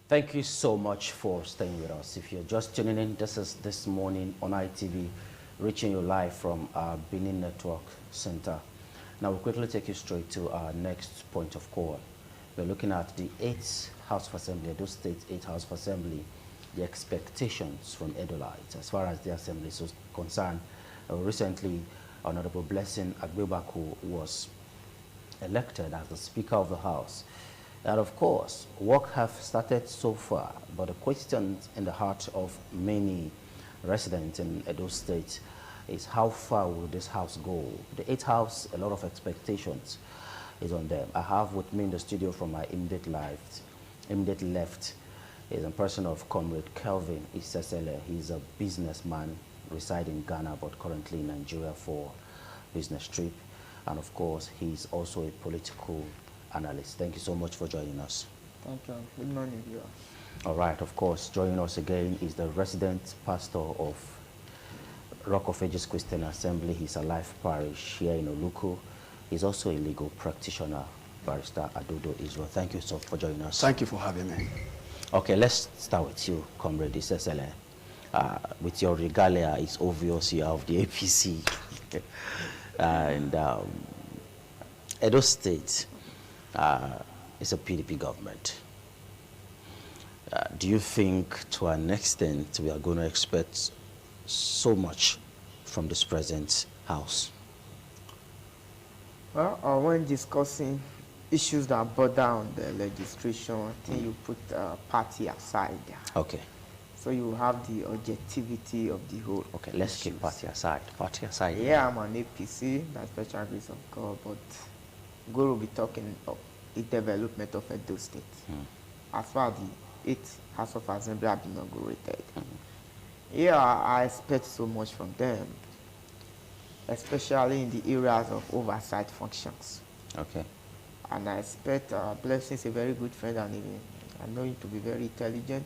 Thank you so much for staying with us. If you're just tuning in, this is This Morning on ITV, reaching you live from our Benin Network Center. Now, we'll quickly take you straight to our next point of call. We're looking at the 8th House of Assembly, Edo State 8th House of Assembly, the expectations from Edolites as far as the Assembly is concerned. Recently, Honorable Blessing Agbebaku was elected as the Speaker of the House. And of course, work have started so far, but the question in the heart of many residents in Edo State is how far will this house go? The 8th house, a lot of expectations is on them. I have with me in the studio from my immediate left is a person of Comrade Kelvin Isesele. He's a businessman residing in Ghana, but currently in Nigeria for business trip. And of course, he's also a political analyst. Thank you so much for joining us. Thank you. Good morning, viewers. All right, of course, joining us again is the resident pastor of Rock of Ages Christian Assembly. He's a life parish here in Oluku. He's also a legal practitioner, Barrister Adodo Israel. Thank you so much for joining us. Thank you for having me. Okay, let's start with you, Comrade Isesele. With your regalia, it's obvious you have the APC. And Edo State is a PDP government. Do you think to an extent we are going to expect so much from this present house? Well, when discussing issues that border on the legislation, I think you put party aside. Okay. So you have the objectivity of the whole. Okay, let's keep party aside. Party aside. Yeah, I'm an APC, by special grace of God, but God will be talking of the development of Edo State. As far as the 8th House of Assembly have been inaugurated. Yeah, I expect so much from them, especially in the areas of oversight functions. Okay. And I expect Blessing is a very good friend, and I know him to be very intelligent,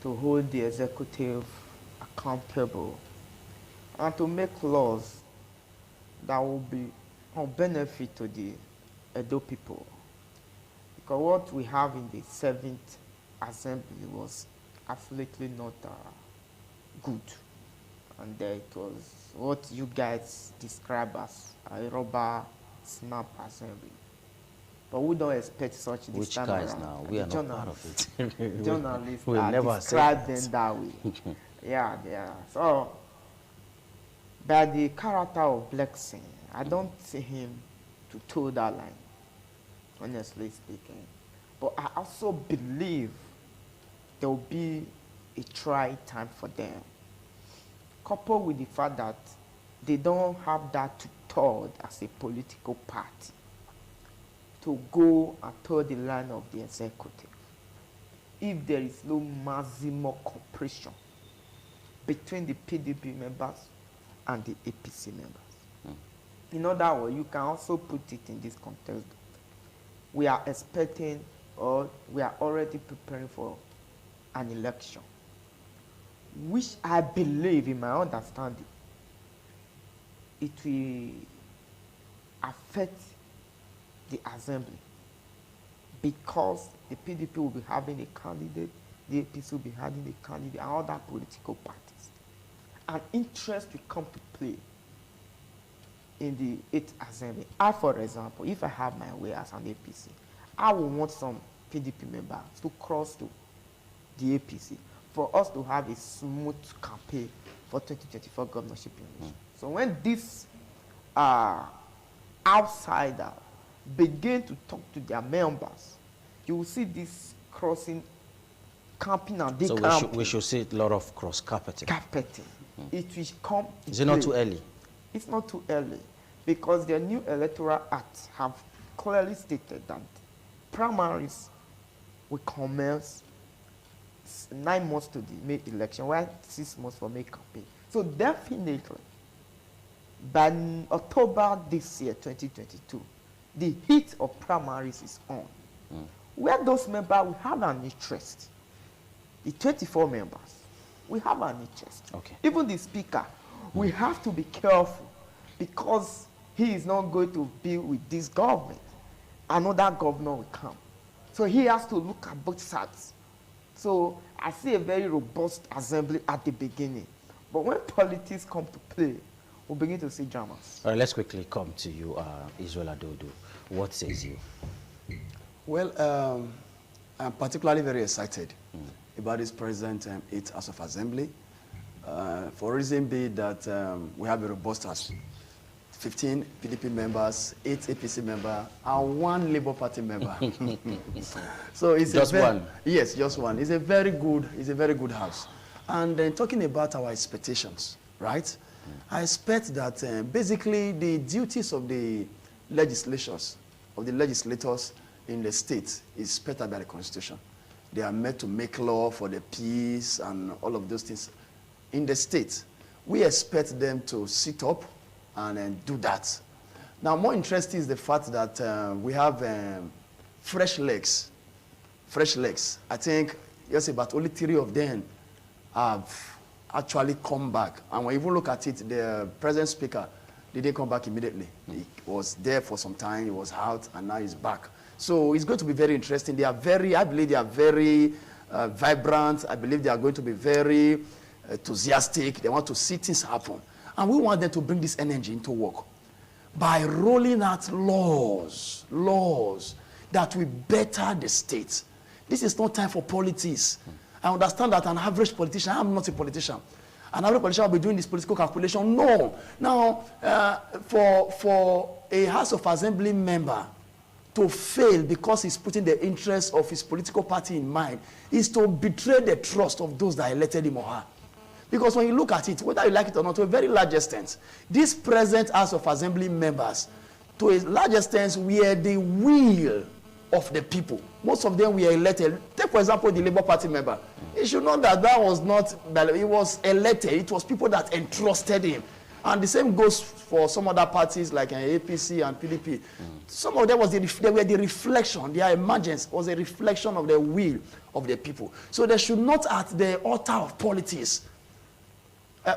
to hold the executive accountable and to make laws that will be of benefit to the Edo people. Because what we have in the 7th Assembly was absolutely not good. And it was what you guys describe as a rubber snap assembly. But we don't expect such this Which time guys around. now? We are not part of it. Journalists We'll never describe say them that way. Yeah, they are. So, by the character of Blessing, I don't see him to toe that line, honestly speaking. But I also believe there will be a try time for them, coupled with the fact that they don't have that to told as a political party to go and toe the line of the executive if there is no maximum cooperation between the PDP members and the APC members. In other words, you can also put it in this context. We are expecting, or we are already preparing for an election, which I believe, in my understanding, it will affect the assembly, because the PDP will be having a candidate, the APC will be having a candidate, and other political parties. And interest will come to play in the 8th assembly. I, for example, if I have my way as an APC, I will want some PDP members to cross to the APC for us to have a smooth campaign for 2024 governorship election. So when these outsiders begin to talk to their members, you will see this crossing, camping and decamping. So we should see a lot of cross-carpeting. It will come. Is it not too early? It's not too early, because the new electoral act have clearly stated that primaries will commence 9 months to the May election, while 6 months for May campaign. So definitely, by October this year, 2022, the heat of primaries is on. Where those members will have an interest, the 24 members, we have an interest. Okay. Even the speaker, we have to be careful, because he is not going to be with this government. Another governor will come. So he has to look at both sides. So I see a very robust assembly at the beginning. But when politics come to play, we'll begin to see dramas. All right, let's quickly come to you, Israel Adodo. What says you? Well, I'm particularly very excited about this present 8th House of Assembly. For reason be that we have a robust House. 15 PDP members, 8 APC members, and 1 Labour Party member. So it's just one. Yes, just one. It's a very good house. And then talking about our expectations, right? I expect that basically the duties of the legislators in the state is set by the Constitution. They are meant to make law for the peace and all of those things. In the state, we expect them to sit up and do that. Now, more interesting is the fact that we have fresh legs. Fresh legs. I think, yes, about only 3 of them have actually come back. And when you even look at it, the present speaker didn't come back immediately. He was there for some time, he was out, and now he's back. So it's going to be very interesting. They are very, I believe they are very vibrant. I believe they are going to be very enthusiastic. They want to see things happen. And we want them to bring this energy into work by rolling out laws that will better the state. This is not time for politics. I understand that an average politician, I'm not a politician, an average politician will be doing this political calculation. No. Now, for a House of Assembly member to fail because he's putting the interests of his political party in mind is to betray the trust of those that elected him or her. Because when you look at it, whether you like it or not, to a very large extent, these present House of Assembly members, to a large extent, were the will of the people. Most of them were elected. Take, for example, the Labour Party member. You should know that was not, he was elected. It was people that entrusted him. And the same goes for some other parties like APC and PDP. Some of them they were the reflection, their emergence was a reflection of the will of the people. So they should not, at the altar of politics,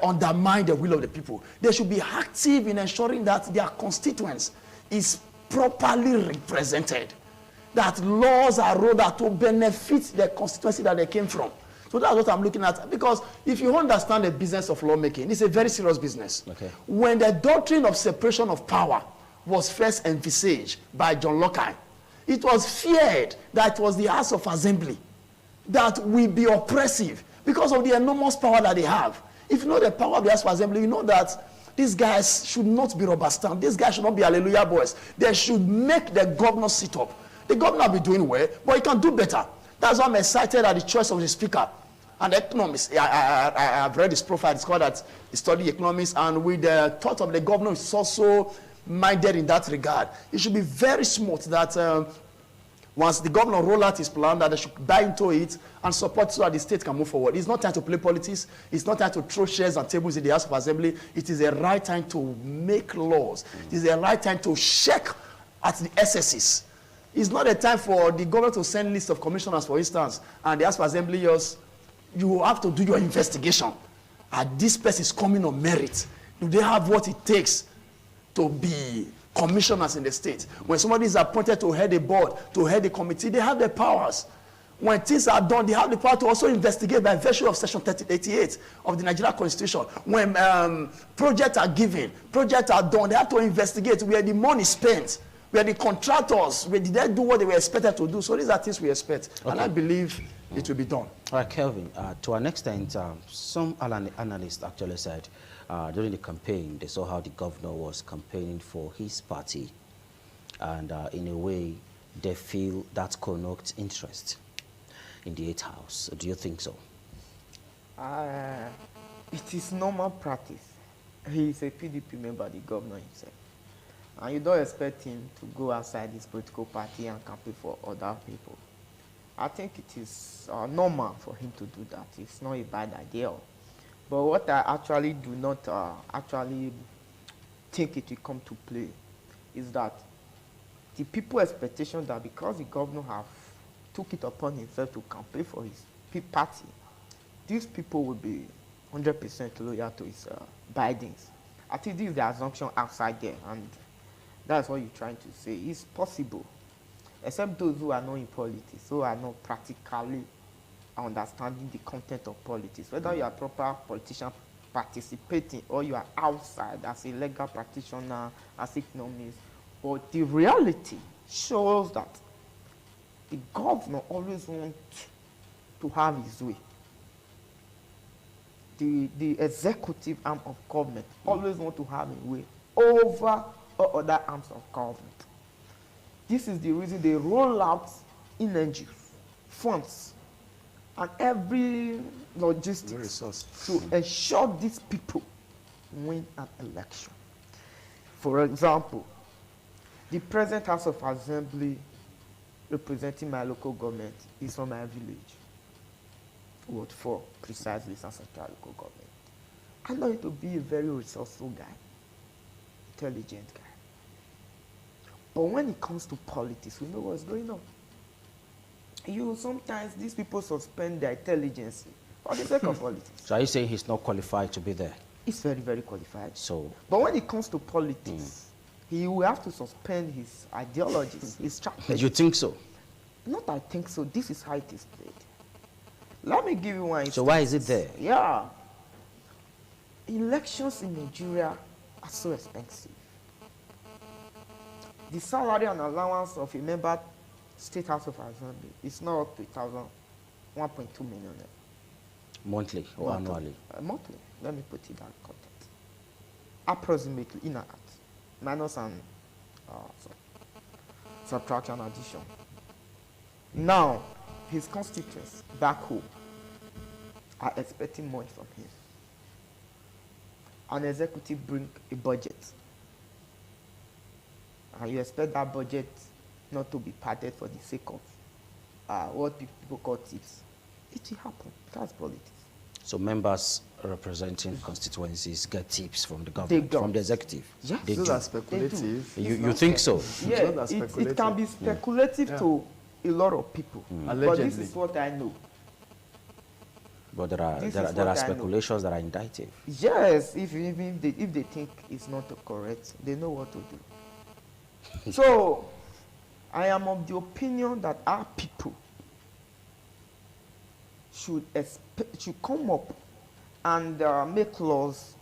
undermine the will of the people. They should be active in ensuring that their constituents is properly represented, that laws are rolled out to benefit the constituency that they came from. So that's what I'm looking at. Because if you understand the business of lawmaking, it's a very serious business. Okay. When the doctrine of separation of power was first envisaged by John Locke, it was feared that it was the House of Assembly that will be oppressive because of the enormous power that they have. If you know the power of the House of Assembly, you know that these guys should not be rubber stamp. These guys should not be hallelujah boys. They should make the governor sit up. The governor will be doing well, but he can do better. That's why I'm excited at the choice of the speaker. And economics, I've read his profile. It's called that he studied economics, and with the thought of the governor is also minded in that regard. It should be very smart that once the governor roll out his plan, that they should buy into it and support so that the state can move forward. It's not time to play politics. It's not time to throw chairs and tables in the House of Assembly. It is the right time to make laws. It is the right time to check at the SSs. It's not a time for the government to send lists of commissioners, for instance, and the House of Assembly just, you have to do your investigation. This person is coming on merit. Do they have what it takes to be commissioners in the state? When somebody is appointed to head a board, to head a committee, they have the powers. When things are done, they have the power to also investigate by virtue of Section 88 of the Nigerian Constitution. When projects are given, projects are done, they have to investigate where the money is spent, where the contractors, where did they do what they were expected to do. So these are things we expect. Okay. And I believe it will be done. All right, Kelvin, to an extent, some analysts actually said during the campaign, they saw how the governor was campaigning for his party. And in a way, they feel that connotes interest in the 8th House. Do you think so? It is normal practice. He is a PDP member, the governor himself. And you don't expect him to go outside his political party and campaign for other people. I think it is normal for him to do that. It's not a bad idea. But what I actually do not actually think it will come to play is that the people expectation that because the governor have took it upon himself to campaign for his party, these people will be 100% loyal to his bidings. I think this is the assumption outside there, and that's what you're trying to say. It's possible. except those who are not in politics, who are not practically understanding the content of politics. Whether you are a proper politician participating or you are outside as a legal practitioner, as economist, but the reality shows that the governor always wants to have his way. The executive arm of government always want to have a way over all other arms of government. This is the reason they roll out energy, funds, and every logistics to ensure these people win an election. For example, the present House of Assembly representing my local government is from my village. Ward 4, precisely, South Central Local Government. I know him to be a very resourceful guy, intelligent guy. But when it comes to politics, we know what's going on. Sometimes these people suspend their intelligence for the sake of politics. So are you saying he's not qualified to be there? He's very, very qualified. So, but when it comes to politics, he will have to suspend his ideologies, his strategies. you think so? Not I think so. This is how it is played. Let me give you one instance. So why is it there? Yeah. Elections in Nigeria are so expensive. The salary and allowance of a member State House of Assembly is not up to 1.2 million. Monthly or annually? Monthly. Let me put it that context. Approximately, in and out. Minus and subtraction, addition. Now, his constituents back home are expecting much from him. An executive bring a budget, and you expect that budget not to be padded for the sake of what people call tips. It will happen. That's politics. So members representing constituencies get tips from the government, from the executive? Yes. Those are speculative. You think so? Yeah, it can be speculative to a lot of people. But this is what I know. But there are speculations that are indictive. Yes, if they think it's not correct, they know what to do. So, I am of the opinion that our people should come up and make laws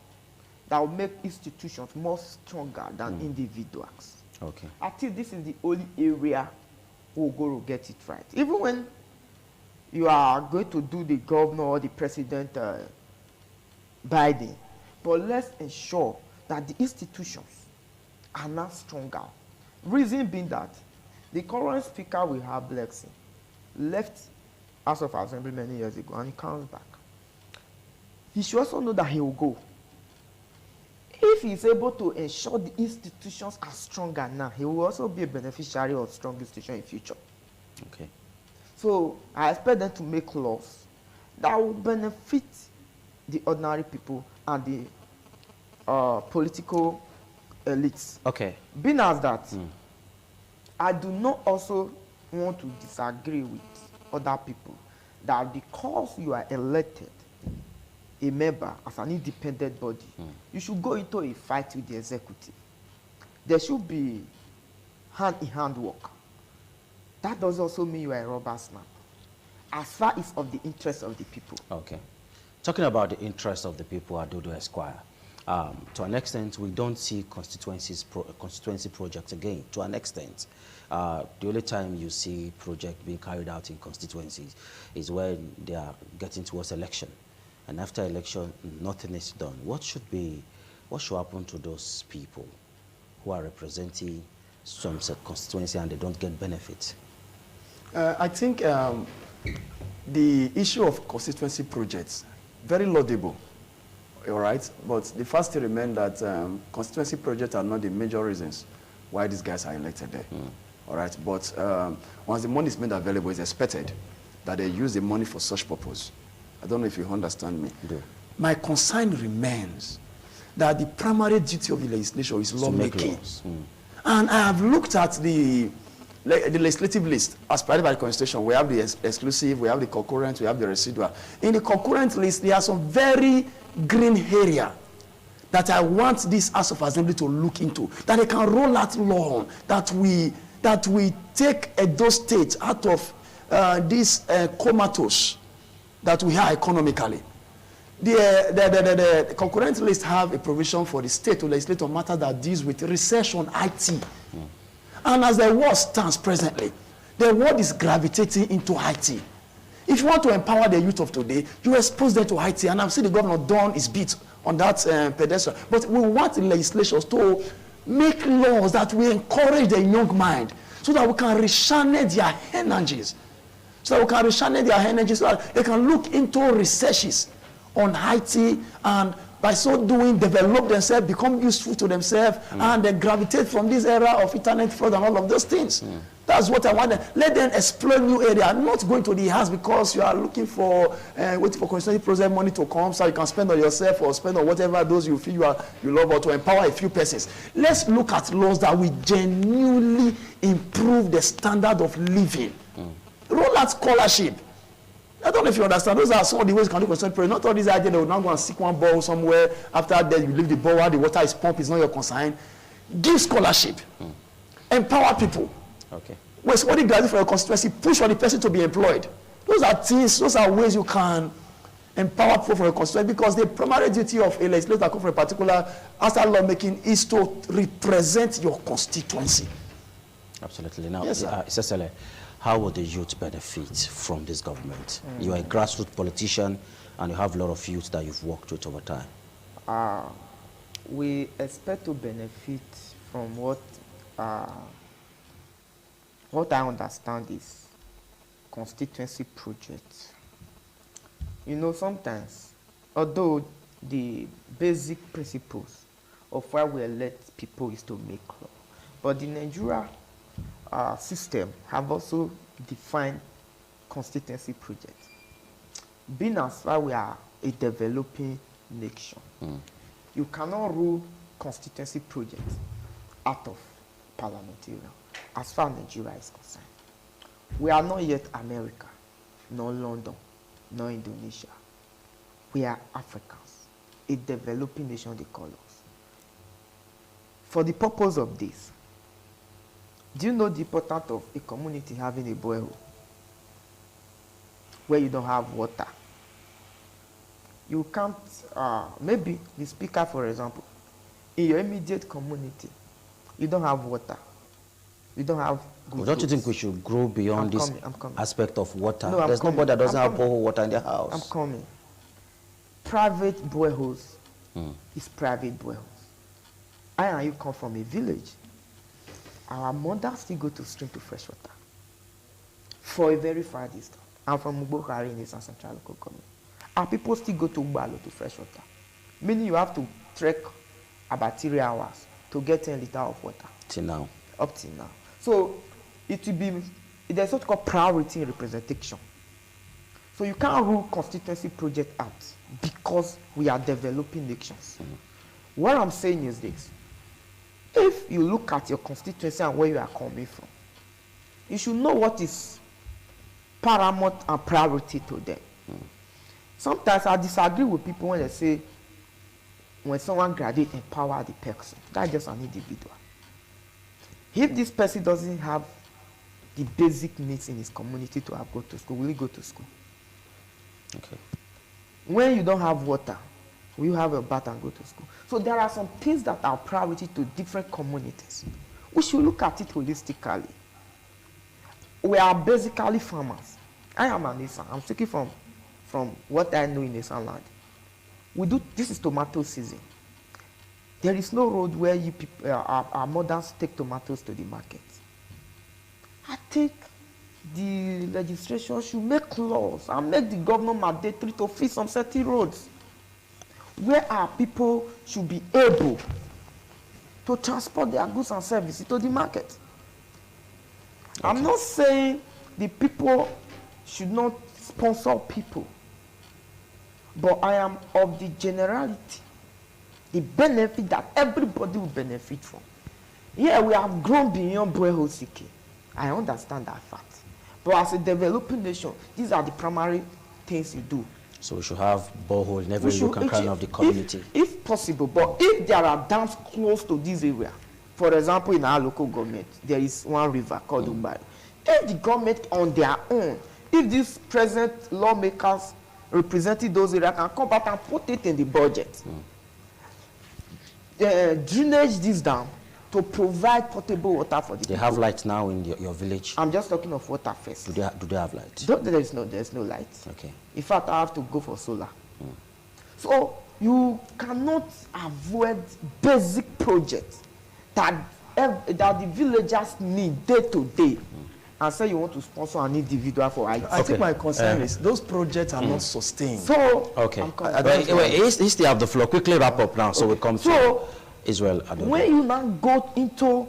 that will make institutions more stronger than individuals. Okay. I think this is the only area we'll go to get it right. Even when you are going to do the governor or the president Biden, but let's ensure that the institutions are now stronger. Reason being that the current speaker we have, Blessing, left House of Assembly many years ago and he comes back. He should also know that he will go. If he is able to ensure the institutions are stronger now, he will also be a beneficiary of strong institutions in future. Okay. So I expect them to make laws that will benefit the ordinary people and the political elites. Okay. Being as that, I do not also want to disagree with other people that because you are elected a member as an independent body, you should go into a fight with the executive. There should be hand-in-hand work. That does also mean you are a rubber stamp, as far as of the interest of the people. Okay. Talking about the interest of the people, Adodo Esquire, to an extent, we don't see constituency projects again, to an extent. The only time you see project being carried out in constituencies is when they are getting towards election. And after election, nothing is done. What should happen to those people who are representing some constituency and they don't get benefits? I think the issue of constituency projects, very laudable, all right? But the first to remain that constituency projects are not the major reasons why these guys are elected there, all right? But once the money is made available, it's expected that they use the money for such purpose. I don't know if you understand me. Do. My concern remains that the primary duty of the legislature is lawmaking. And I have looked at the legislative list as provided by the Constitution. We have the exclusive, we have the concurrent, we have the residual. In the concurrent list, there are some very green area that I want this House of Assembly to look into, that they can roll out law that we that we take Edo State out of this comatose that we have economically. The concurrent list have a provision for the state to legislate on matters that deals with research on IT. And as the world stands presently, the world is gravitating into IT. If you want to empower the youth of today, you expose them to IT. And I've seen the governor done his bit on that pedestal. But we want the legislatures to make laws that will encourage the young mind so that we can rechannel their energies. So that they can look into researches on IT, and by so doing develop themselves, become useful to themselves, and then gravitate from this era of internet fraud and all of those things. That's what I want them. Let them explore new area. I'm not going to the house because you are looking for waiting for constituency process money to come so you can spend on yourself or spend on whatever those you feel you love, or to empower a few persons. Let's look at laws that will genuinely improve the standard of living. Roll out scholarship. I don't know if you understand. Those are some of the ways you can do constituency process. Not all these ideas that will now go and seek one ball somewhere. After that, you leave the ball while the water is pumped. It's not your concern. Give scholarship. Empower people. Okay. When somebody graduates for your constituency, push for the person to be employed. Those are things, those are ways you can empower people for your constituency, because the primary duty of a legislator that comes from a particular outside lawmaking is to represent your constituency. Absolutely. Now, yes, Cecily, how will the youth benefit from this government? You are a grassroots politician and you have a lot of youth that you've worked with over time. We expect to benefit from what I understand is constituency projects. You know, sometimes, although the basic principles of why we elect people is to make law, but the Nigeria system have also defined constituency projects. Being as far we are a developing nation, you cannot rule constituency projects out of parliamentarian as far as Nigeria is concerned. We are not yet America, nor London, nor Indonesia. We are Africans, a developing nation they call us. For the purpose of this, do you know the importance of a community having a borehole where you don't have water? You can't, maybe the speaker, for example, in your immediate community, you don't have water. You don't have good Don't you roads. think we should grow beyond this aspect of water? No, There's nobody that doesn't have borehole water in their house. I'm coming. Private boreholes is private boreholes. I and you come from a village. Our mothers still go to stream to fresh water for a very far distance. I'm from Ugbokari in the Central Local Government. Our people still go to Ugbalo to fresh water. Meaning you have to trek about 3 hours to get 10 liters of water. Till now. Up till now. So it will be, there's what called priority in representation. So you can't rule constituency project out because we are developing nations. What I'm saying is this. If you look at your constituency and where you are coming from, you should know what is paramount and priority to them. Sometimes I disagree with people when they say, when someone graduates, empower the person. That's just an individual. If this person doesn't have the basic needs in his community to have go to school, will he go to school? Okay. When you don't have water, will you have a bath and go to school? So there are some things that are priority to different communities. We should look at it holistically. We are basically farmers. I am an Esan. I'm speaking from what I know in Esan land. This is tomato season. There is no road where you people, our mothers take tomatoes to the market. I think the legislation should make laws and make the government mandatory to fix some certain roads where our people should be able to transport their goods and services to the market. Okay. I'm not saying the people should not sponsor people, but I am of the generality, the benefit that everybody will benefit from. Yeah, we have grown beyond borehole seeking. I understand that fact. But as a developing nation, these are the primary things you do. So we should have borehole in every nook and cranny of the community. If possible, but if there are dams close to this area, For example, in our local government, there is one river called Umbai. If the government on their own, if these present lawmakers representing those areas can come back and put it in the budget, drainage this down to provide potable water for the people. They have light now in your village? I'm just talking of water first. Do they have light? There's no light. Okay. In fact, I have to go for solar. So you cannot avoid basic projects that the villagers need day to day, and say you want to sponsor an individual for IT. I think my concern is those projects are not sustained. So okay, he's still have the floor. Quickly wrap up now, so we come to Israel. When you now go into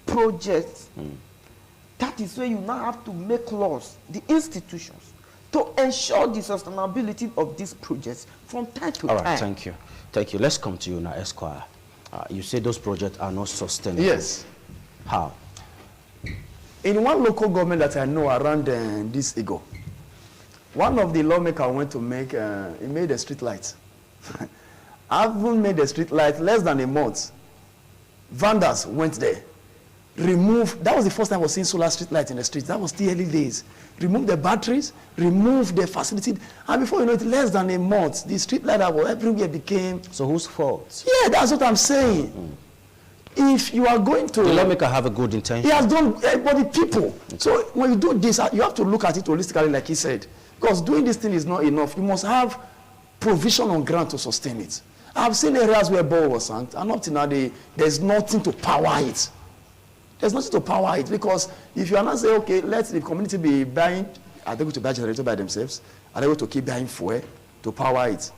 projects, that is where you now have to make laws, the institutions, to ensure the sustainability of these projects from time to time. All right, thank you. Thank you. Let's come to you now, Esquire. You say those projects are not sustainable. Yes. How? In one local government that I know around this Ego, one of the lawmakers went to make, he made a street light. I haven't made a street light less than a month. Vandals went there, removed, that was the first time I was seeing solar street light in the streets. That was the early days. Remove the batteries, remove the facility, and before you know it, less than a month, the street light that was everywhere became... So whose fault? Yeah, that's what I'm saying. If you are going to... The lawmaker have a good intention. He has done, but the people. So when you do this, you have to look at it holistically, like he said. Because doing this thing is not enough. You must have provision on ground to sustain it. I've seen areas where ball was sunk, and up to now, there's nothing to power it. There's nothing to power it, because if you are not saying, okay, let the community be buying, are they going to buy generator by themselves? Are they going to keep buying fuel to power it?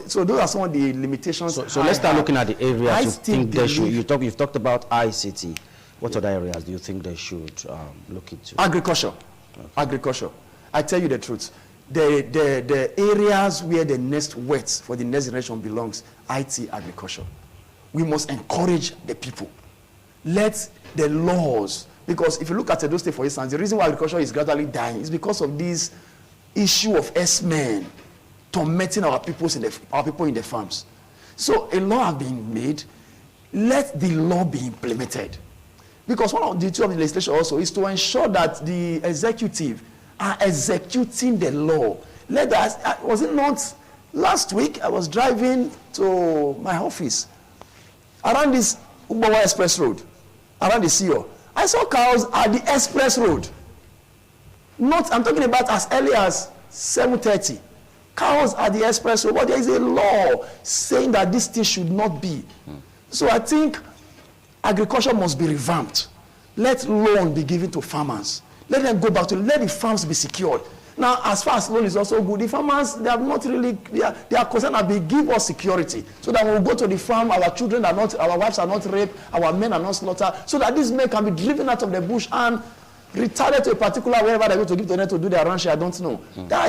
So those are some of the limitations. So let's start looking at the areas you think they should. You've talked about ICT. What other areas do you think they should look into? Agriculture. Okay. Agriculture. I tell you the truth. The areas where the next wealth for the next generation belongs, IT, agriculture. We must encourage the people. Let the laws, because if you look at Edo State, for instance, the reason why agriculture is gradually dying is because of this issue of S-men tormenting our people in the farms. So a law has been made. Let the law be implemented. Because one of the duties of the legislation also is to ensure that the executive are executing the law. Let us, was it not last week I was driving to my office around this Ubawa Express Road, around the CEO. I saw cows at the express road. I'm talking about as early as 7:30. Cows at the express road. But there is a law saying that this thing should not be. So I think agriculture must be revamped. Let loan be given to farmers. Let them go back to, let the farms be secured. Now, as far as loan is also good, the farmers, they have not really, they are concerned that they give us security. So that when we go to the farm, our children are not, our wives are not raped, our men are not slaughtered, so that these men can be driven out of the bush and retired to a particular wherever they're going to give to them to do their ranch, I don't know. That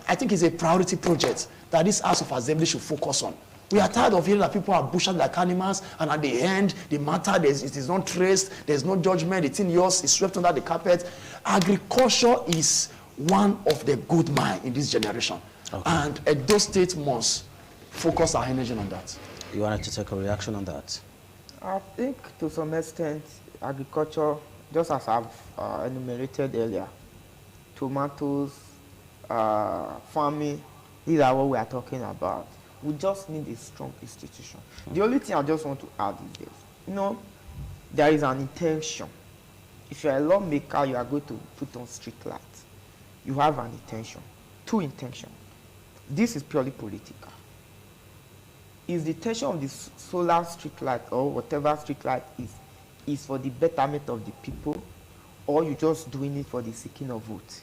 I think is a priority project that this House of Assembly should focus on. We are tired of hearing that people are butchered like animals, and at the end, the matter, it is not traced, there's no judgment, it's in yours, it's swept under the carpet. Agriculture is one of the good mine in this generation. Okay. And Edo State must focus our energy on that. You wanted to take a reaction on that? I think to some extent, agriculture, just as I've enumerated earlier, tomatoes, farming, these are what we are talking about. We just need a strong institution. The only thing I just want to add is this. There is an intention. If you're a lawmaker, you are going to put on street lights. You have an intention. Two intentions. This is purely political. Is the intention of the solar street light or whatever street light is for the betterment of the people, or you just doing it for the seeking of vote?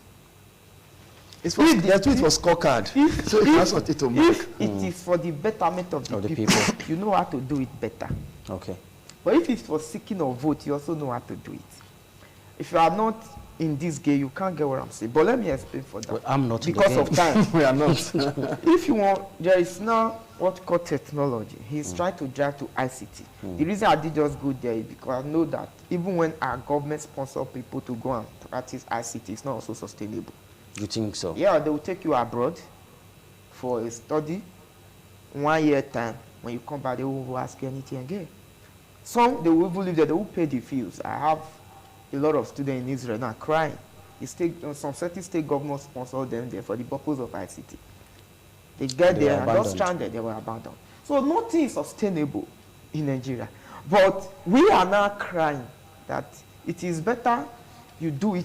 It's for scorecard. If it is for the betterment of the people, you know how to do it better. Okay. But if it's for seeking of vote, you also know how to do it. If you are not in this game, you can't get what I'm saying. But let me explain for that. Well, I'm not because of time. We are not. If you want, there is now what called technology. He's trying to drive to ICT. The reason I did just go there is because I know that even when our government sponsor people to go and practice ICT, it's not also sustainable. You think so? Yeah, they will take you abroad for a study. 1 year time, when you come back, they won't ask you anything again. Some, they will even live there, they will pay the fees. I have a lot of students in Israel now crying. The state, some certain state governments sponsor them there for the purpose of ICT. They get there and just stranded, they were abandoned. So nothing is sustainable in Nigeria. But we are now crying that it is better you do it.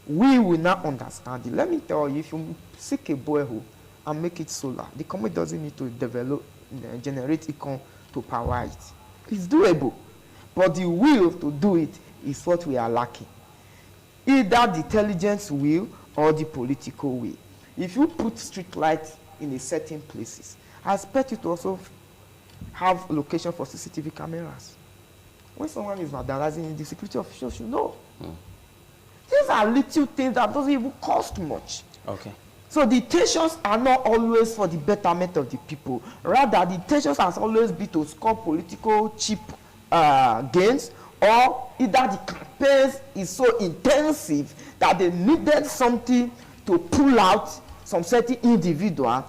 We will not understand it. Let me tell you, if you seek a borehole and make it solar, the company doesn't need to develop, generate econ to power it. It's doable. But the will to do it is what we are lacking. Either the intelligence will or the political will. If you put street lights in a certain places, I expect you to also have location for CCTV cameras. When someone is vandalizing, the security officials should know. These are little things that doesn't even cost much. Okay. So the intentions are not always for the betterment of the people. Rather, the intentions has always been to score political cheap gains, or either the campaigns is so intensive that they needed something to pull out some certain individual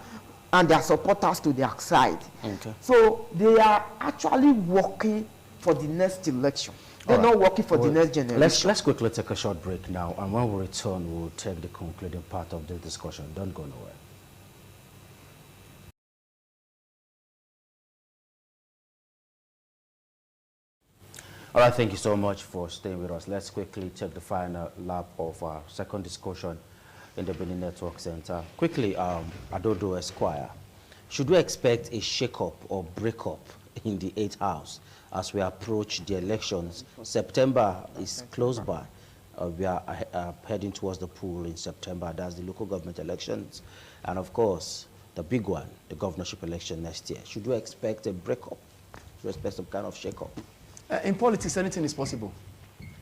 and their supporters to their side. Okay. So they are actually working for the next election. They're not working for the next generation. Let's quickly take a short break now, and when we return, we'll take the concluding part of the discussion. Don't go nowhere. All right, thank you so much for staying with us. Let's quickly take the final lap of our second discussion in the Benin Network Center. Quickly, Adodo Esquire, should we expect a shake-up or break-up in the 8th House as we approach the elections? September is close by. We are heading towards the pool in September. That's the local government elections. And of course, the big one, the governorship election next year. Should we expect a break-up? Should we expect some kind of shake-up? In politics, anything is possible.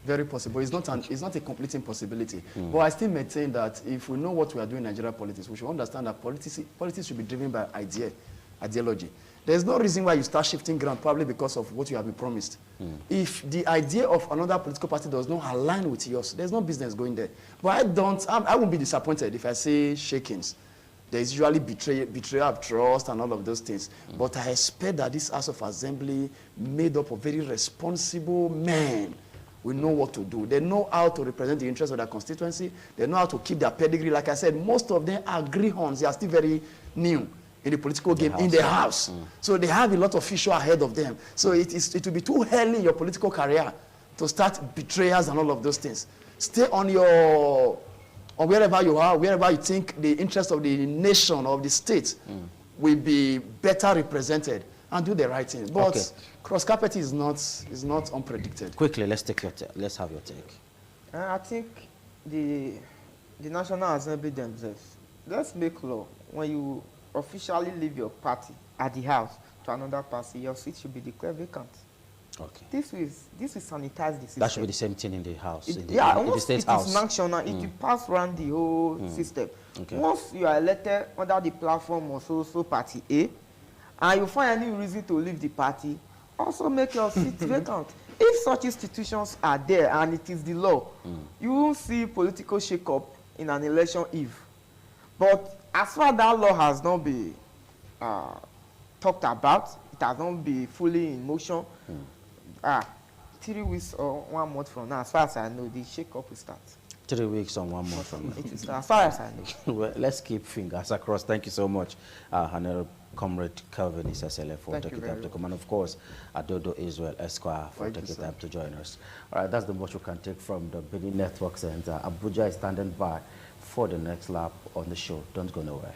Very possible. It's not a complete impossibility. But I still maintain that if we know what we are doing in Nigeria politics, we should understand that politics should be driven by ideology. There's no reason why you start shifting ground, probably because of what you have been promised. If the idea of another political party does not align with yours, there's no business going there. But I won't be disappointed if I say shakings. There's usually betrayal of trust and all of those things. But I expect that this House of Assembly, made up of very responsible men, will know what to do. They know how to represent the interests of their constituency. They know how to keep their pedigree. Like I said, most of them are greenhorns. They are still very new in the political game, in the house. So they have a lot of future ahead of them. So it will be too early in your political career to start betrayals and all of those things. Stay on wherever you are, wherever you think the interest of the nation, of the state, will be better represented, and do the right thing. But cross-carpet is not unpredicted. Quickly, let's have your take. I think the National Assembly themselves, let's make law. When you officially leave your party at the house to another party, your seat should be declared vacant. Okay. This will sanitize the system. That should be the same thing in the house. In the state house. It is national. It will pass around the whole system. Okay. Once you are elected under the platform of so party A, and you find any reason to leave the party, also make your seat vacant. If such institutions are there and it is the law, you won't see political shake-up in an election eve. But as far as that law has not been talked about, it has not been fully in motion, 3 weeks or 1 month from now, as far as I know, the shake-up will start. 3 weeks or 1 month from now. It will start, as far as I know. Well, let's keep fingers across. Thank you so much, Honorable Comrade Calvin Isasele, for taking time to come. And of course, Adodo Israel Esquire for taking time to join us. All right, that's the much we can take from the Benin Network Center. Abuja is standing by for the next lap on the show. Don't go nowhere.